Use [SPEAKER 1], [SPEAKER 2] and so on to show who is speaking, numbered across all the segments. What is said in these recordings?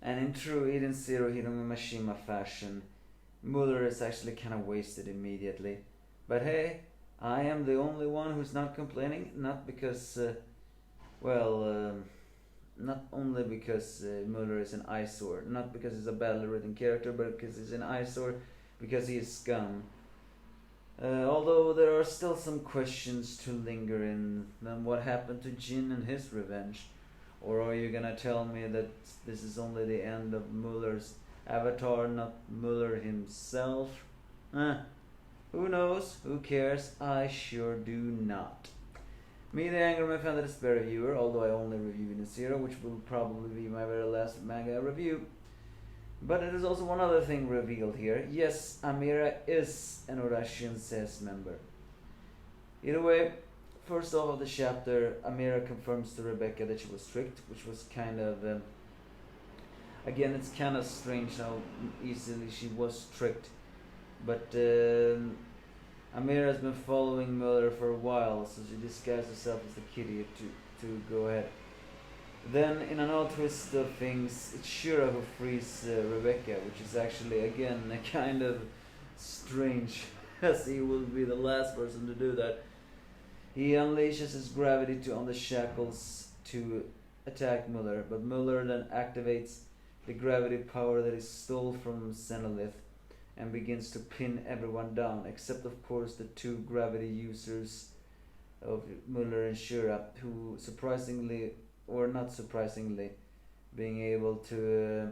[SPEAKER 1] And in true Eden Zero Hideo Mashima fashion, Muller is actually kind of wasted immediately. But hey, I am the only one who's not complaining, not because, well, not only because Muller is an eyesore, not because he's a badly written character, but because he's an eyesore, because he is scum. Although there are still some questions to linger in. Then what happened to Jin and his revenge? Or are you gonna tell me that this is only the end of Muller's avatar, not Muller himself? Who knows? Who cares? I sure do not. Me, the Anger Man fan, the Despair reviewer, although I only review in Zero, which will probably be my very last manga review. But it is also one other thing revealed here. Yes, Amira is an Oracion Seis member. Either way, first off of the chapter, Amira confirms to Rebecca that she was tricked, which was kind of... again, it's kind of strange how easily she was tricked. But Amira has been following Muller for a while, so she disguised herself as the kitty to go ahead. Then, in an odd twist of things, it's Shura who frees Rebecca, which is actually, again, a kind of strange, as he will be the last person to do that. He unleashes his gravity on the shackles to attack Muller, but Muller then activates the gravity power that he stole from Zenolith and begins to pin everyone down, except of course the two gravity users of Muller and Shura, who surprisingly, or not surprisingly, being able to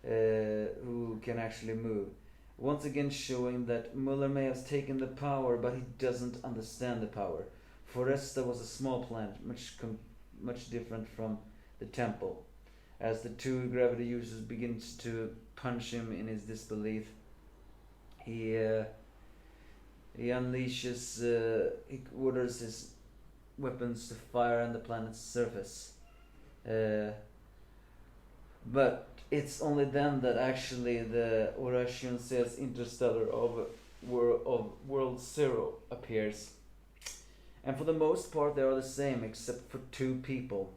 [SPEAKER 1] who can actually move. Once again showing that Muller may have taken the power, but he doesn't understand the power. Foresta was a small planet, much different from the temple. As the two gravity users begins to punch him in his disbelief, he unleashes, he orders his weapons to fire on the planet's surface. But it's only then that actually the Oracion says Interstellar of World Zero appears. And for the most part they are the same except for two people.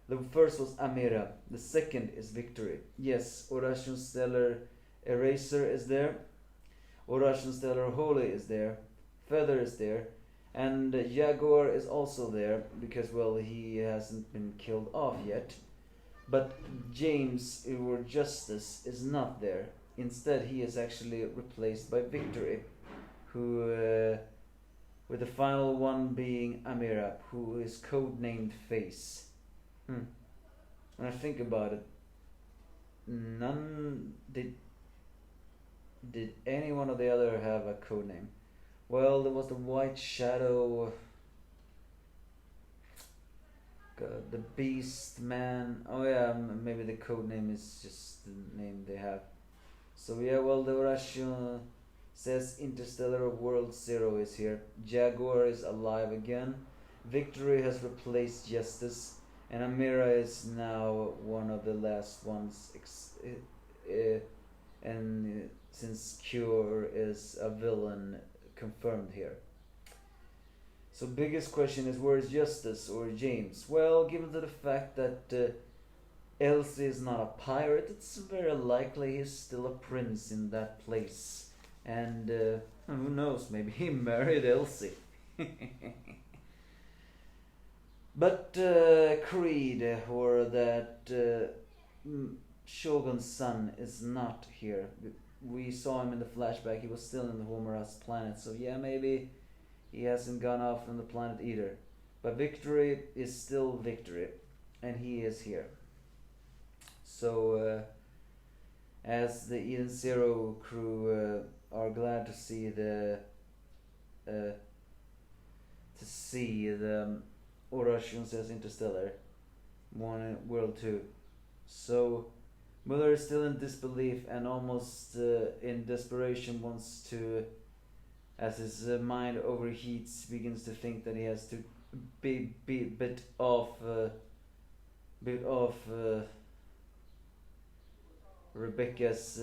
[SPEAKER 1] The first was Amira, the second is Victory. Yes, Oracion Stellar Eraser is there, Oracion Stellar Holy is there, Feather is there, and Jaguar is also there, because, well, he hasn't been killed off yet. But James, or Justice, is not there. Instead, he is actually replaced by Victory, who, with the final one being Amira, who is codenamed Face. When I think about it, none did any one of the other have a codename? Well, there was the White Shadow, the Beast Man. Oh yeah, maybe the codename is just the name they have. So yeah, well, the Oracion says Interstellar World Zero is here. Jaguar is alive again. Victory has replaced Justice, and Amira is now one of the last ones. And since Cure is a villain confirmed here. So biggest question is, where is Justice or James? Well, given to the fact that Elsie is not a pirate, it's very likely he's still a prince in that place. And who knows, maybe he married Elsie. But Creed, or that Shogun's son, is not here. We saw him in the flashback, he was still in the Homerus planet, so yeah, maybe he hasn't gone off from the planet either. But Victory is still Victory, and he is here. So, as the Eden Zero crew are glad to see the Oracion says Interstellar World 2. So Muller is still in disbelief and almost in desperation wants to, as his mind overheats, begins to think that he has to bit off Rebecca's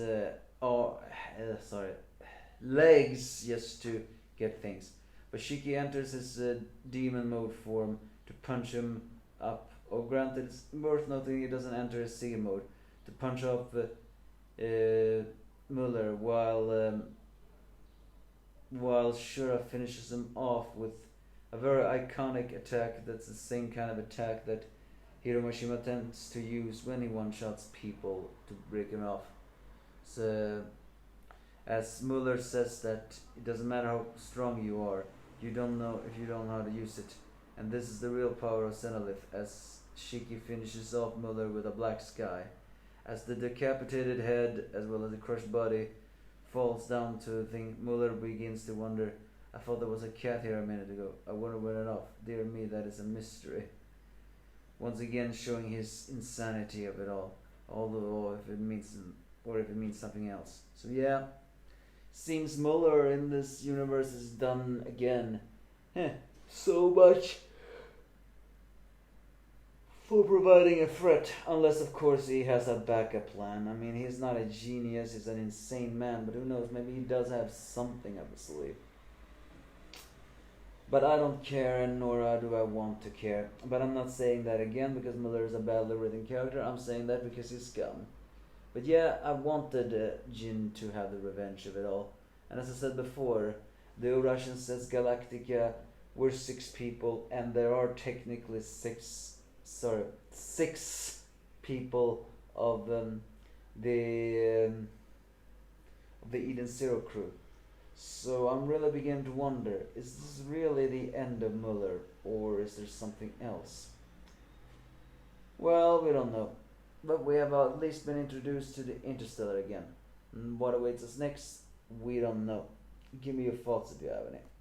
[SPEAKER 1] legs just to get things. But Shiki enters his demon mode form to punch him up Or granted, it's worth noting he doesn't enter a C mode to punch off Muller while Shura finishes him off with a very iconic attack that's the same kind of attack that Hiromashima tends to use when he one-shots people to break him off. So, as Muller says that it doesn't matter how strong you are, you don't know if you don't know how to use it. And this is the real power of Zenolith, as Shiki finishes off Muller with a black sky. As the decapitated head, as well as the crushed body, falls down to the thing, Muller begins to wonder, I thought there was a cat here a minute ago. I wonder where it off. Dear me, that is a mystery. Once again showing his insanity of it all. Although if it means something else. So yeah. Seems Muller in this universe is done again. So much for providing a threat, unless of course he has a backup plan. I mean, he's not a genius, he's an insane man, but who knows, maybe he does have something up his sleeve. But I don't care, and nor do I want to care. But I'm not saying that again because Muller is a badly written character, I'm saying that because he's scum. But yeah, I wanted Jin to have the revenge of it all. And as I said before, the Oracion says Galactica were 6 people, and there are technically 6 people of the Eden Zero crew. So I'm really beginning to wonder, is this really the end of Muller, or is there something else? Well, we don't know. But we have at least been introduced to the Interstellar again. And what awaits us next, we don't know. Give me your thoughts if you have any.